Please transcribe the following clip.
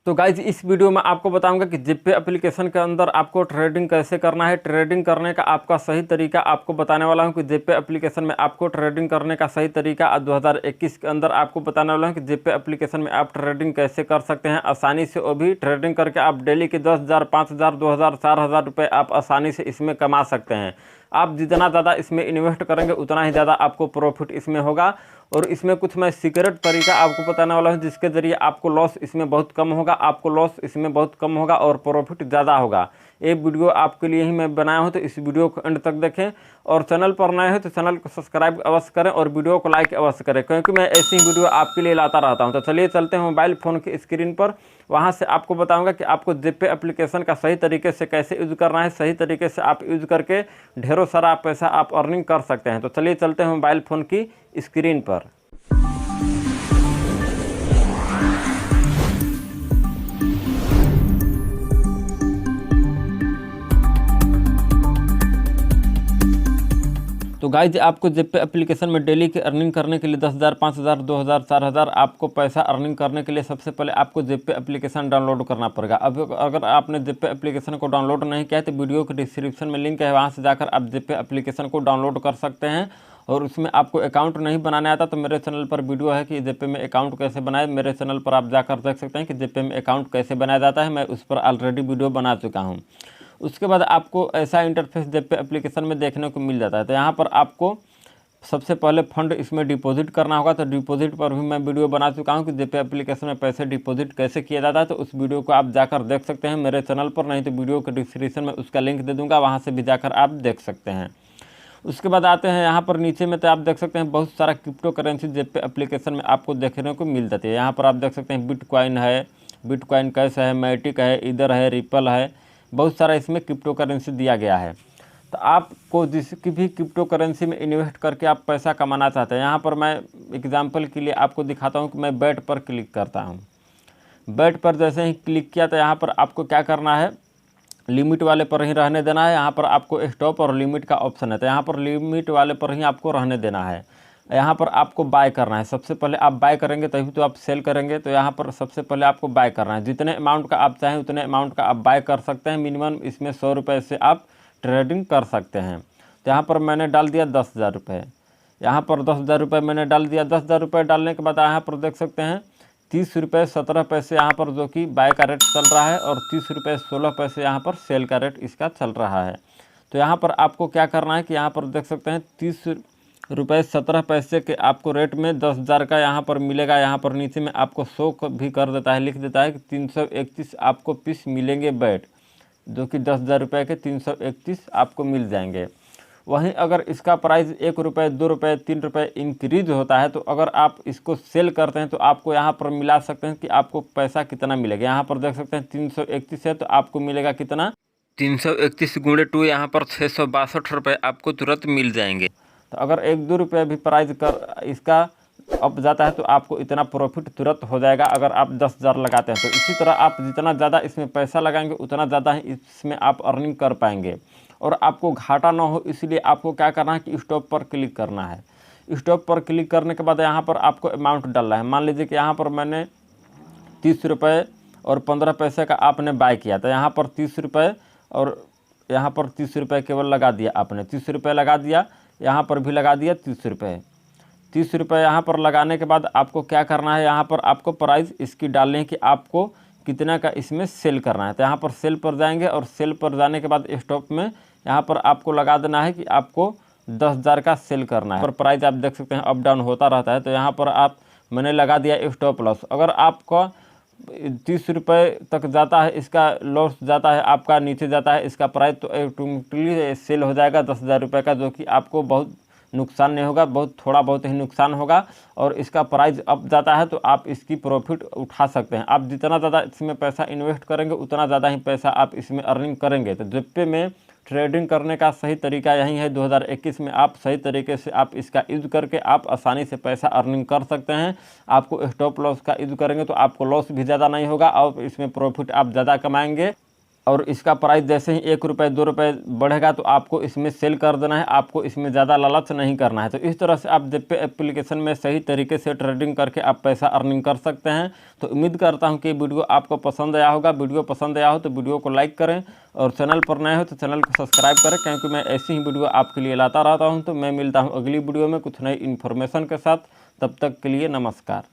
तो गाइज इस वीडियो में आपको बताऊंगा कि ज़ेपे एप्लीकेशन के अंदर आपको ट्रेडिंग कैसे करना है। ट्रेडिंग करने का आपका सही तरीका आपको बताने वाला हूं कि ज़ेपे एप्लीकेशन में आपको ट्रेडिंग करने का सही तरीका 2021 के अंदर आपको बताने वाला हूं कि ज़ेपे एप्लीकेशन में आप ट्रेडिंग कैसे कर सकते हैं आसानी से। वो भी ट्रेडिंग करके आप डेली के 10,000, 5,000, 2,000, 4,000 रुपये आप आसानी से इसमें कमा सकते हैं। आप जितना ज़्यादा इसमें इन्वेस्ट करेंगे उतना ही ज़्यादा आपको प्रॉफिट इसमें होगा। और इसमें कुछ मैं सीक्रेट तरीका आपको बताने वाला हूं जिसके ज़रिए आपको लॉस इसमें बहुत कम होगा, आपको लॉस इसमें बहुत कम होगा और प्रॉफिट ज़्यादा होगा। ये वीडियो आपके लिए ही मैं बनाया हूं, तो इस वीडियो को एंड तक देखें। और चैनल पर नए हैं तो चैनल को सब्सक्राइब अवश्य करें और वीडियो को लाइक अवश्य करें, क्योंकि मैं ऐसी वीडियो आपके लिए लाता रहता हूं। तो चलिए चलते हैं मोबाइल फ़ोन की स्क्रीन पर। वहां से आपको बताऊंगा कि आपको ज़ेपे एप्लीकेशन का सही तरीके से कैसे यूज़ करना है। सही तरीके से आप यूज़ करके ढेरों सारा पैसा आप अर्निंग कर सकते हैं। तो चलिए चलते हैं मोबाइल फ़ोन की स्क्रीन पर। तो गाइज आपको ज़ेपे एप्लीकेशन में डेली की अर्निंग करने के लिए 10,000, 5,000, 2,000, 4,000 आपको पैसा अर्निंग करने के लिए सबसे पहले आपको ज़ेपे एप्लीकेशन डाउनलोड करना पड़ेगा। अब अगर आपने ज़ेपे एप्लीकेशन को डाउनलोड नहीं किया है तो वीडियो के डिस्क्रिप्शन में लिंक है, वहाँ से जाकर आप ज़ेपे एप्लीकेशन को डाउनलोड कर सकते हैं। और उसमें आपको अकाउंट नहीं बनाने आता तो मेरे चैनल पर वीडियो है कि ज़ेपे में अकाउंट कैसे बनाए। मेरे चैनल पर आप जाकर देख सकते हैं कि ज़ेपे में अकाउंट कैसे बनाया जाता है, मैं उस पर ऑलरेडी वीडियो बना चुका हूँ। उसके बाद आपको ऐसा इंटरफेस ज़ेपे एप्लीकेशन में देखने को मिल जाता है। तो यहाँ पर आपको सबसे पहले फंड इसमें डिपॉजिट करना होगा। तो डिपॉजिट पर भी मैं वीडियो बना चुका हूँ कि ज़ेपे एप्लीकेशन में पैसे डिपॉजिट कैसे किया जाता है। तो उस वीडियो को आप जाकर देख सकते हैं मेरे चैनल पर, नहीं तो वीडियो के डिस्क्रिप्शन में उसका लिंक दे दूँगा, वहाँ से भी जाकर आप देख सकते हैं। उसके बाद आते हैं यहाँ पर नीचे में, तो आप देख सकते हैं बहुत सारा क्रिप्टो करेंसी ज़ेपे एप्लीकेशन में आपको देखने को मिल जाती है। यहाँ पर आप देख सकते हैं बिटकॉइन है, बिटकॉइन कैश है, मैटिक है, इधर है, रिपल है, बहुत सारा इसमें क्रिप्टो करेंसी दिया गया है। तो आपको जिसकी भी क्रिप्टो करेंसी में इन्वेस्ट करके आप पैसा कमाना चाहते हैं, यहाँ पर मैं एग्जांपल के लिए आपको दिखाता हूँ कि मैं बैट पर क्लिक करता हूँ। बैट पर जैसे ही क्लिक किया तो यहाँ पर आपको क्या करना है, लिमिट वाले पर ही रहने देना है। यहाँ पर आपको स्टॉप और लिमिट का ऑप्शन है, तो यहाँ पर लिमिट वाले पर ही आपको रहने देना है। यहाँ पर आपको बाय करना है। सबसे पहले आप बाय करेंगे तभी तो आप सेल करेंगे। तो यहाँ पर सबसे पहले आपको बाय करना है। जितने अमाउंट का आप चाहें उतने अमाउंट का आप बाय कर सकते हैं। मिनिमम इसमें 100 रुपये से आप ट्रेडिंग कर सकते हैं। तो यहाँ पर मैंने डाल दिया 10,000 रुपये। यहाँ पर 10,000 रुपये मैंने डाल दिया। 10,000 रुपये डालने के बाद यहाँ पर देख सकते हैं 30 रुपये 17 पैसे यहाँ पर जो कि बाय का रेट चल रहा है और 30 रुपये 16 पैसे यहाँ पर सेल का रेट इसका चल रहा है। तो यहाँ पर आपको क्या करना है कि यहाँ पर देख सकते हैं 30 रुपये 17 पैसे के आपको रेट में 10,000 का यहाँ पर मिलेगा। यहाँ पर नीचे में आपको शो भी कर देता है, लिख देता है कि 331 आपको पीस मिलेंगे बैट, जो कि 10,000 रुपये के 331 आपको मिल जाएंगे। वहीं अगर इसका प्राइस 1 रुपये, 2 रुपये, 3 रुपये इंक्रीज होता है तो अगर आप इसको सेल करते हैं तो आपको यहाँ पर मिला सकते हैं कि आपको पैसा कितना मिलेगा। यहाँ पर देख सकते हैं 331 है तो आपको मिलेगा कितना, 331 गुणे 2, यहाँ पर 662 रुपये आपको तुरंत मिल जाएंगे। तो अगर 1-2 रुपये भी प्राइस कर इसका अप जाता है तो आपको इतना प्रॉफिट तुरंत हो जाएगा अगर आप 10,000 लगाते हैं। तो इसी तरह आप जितना ज़्यादा इसमें पैसा लगाएंगे उतना ज़्यादा ही इसमें आप अर्निंग कर पाएंगे और आपको घाटा ना हो। इसलिए आपको क्या करना है कि स्टॉप पर क्लिक करना है। स्टॉप पर क्लिक करने के बाद यहाँ पर आपको अमाउंट डालना है। मान लीजिए कि यहाँ पर मैंने 30 रुपये और 15 पैसे का आपने बाय किया, तो यहाँ पर 30 रुपये और यहाँ पर 30 रुपये केवल लगा दिया आपने। 30 रुपये लगा दिया, यहाँ पर भी लगा दिया 30 रुपये। 30 रुपये यहाँ पर लगाने के बाद आपको क्या करना है, यहाँ पर आपको प्राइस इसकी डालनी है कि आपको कितना का इसमें सेल करना है। तो यहाँ पर सेल पर जाएंगे और सेल पर जाने के बाद स्टॉप में यहाँ पर आपको लगा देना है कि आपको 10,000 का सेल करना है। पर प्राइस आप देख सकते हैं अप डाउन होता रहता है। तो यहाँ पर आप मैंने लगा दिया स्टॉप लॉस। अगर आपका 30 रुपये तक जाता है, इसका लॉस जाता है, आपका नीचे जाता है इसका प्राइस, तो ऑटोमेटिकली सेल हो जाएगा 10,000 रुपये का, जो कि आपको बहुत नुकसान नहीं होगा, बहुत थोड़ा बहुत ही नुकसान होगा। और इसका प्राइस अप जाता है तो आप इसकी प्रॉफिट उठा सकते हैं। आप जितना ज़्यादा इसमें पैसा इन्वेस्ट करेंगे उतना ज़्यादा ही पैसा आप इसमें अर्निंग करेंगे। तो ज़ेपे में ट्रेडिंग करने का सही तरीका यही है। 2021 में आप सही तरीके से आप इसका यूज़ करके आप आसानी से पैसा अर्निंग कर सकते हैं। आपको स्टॉप लॉस का यूज़ करेंगे तो आपको लॉस भी ज़्यादा नहीं होगा और इसमें प्रॉफिट आप ज़्यादा कमाएंगे। और इसका प्राइस जैसे ही 1 रुपये 2 रुपये बढ़ेगा तो आपको इसमें सेल कर देना है, आपको इसमें ज़्यादा लालच नहीं करना है। तो इस तरह से आप ज़ेपे एप्लीकेशन में सही तरीके से ट्रेडिंग करके आप पैसा अर्निंग कर सकते हैं। तो उम्मीद करता हूं कि वीडियो आपको पसंद आया होगा। वीडियो पसंद आया हो तो वीडियो को लाइक करें और चैनल पर नए हो तो चैनल को सब्सक्राइब करें, क्योंकि मैं ऐसी ही वीडियो आपके लिए लाता रहता हूँ। तो मैं मिलता हूँ अगली वीडियो में कुछ नई इन्फॉर्मेशन के साथ। तब तक के लिए नमस्कार।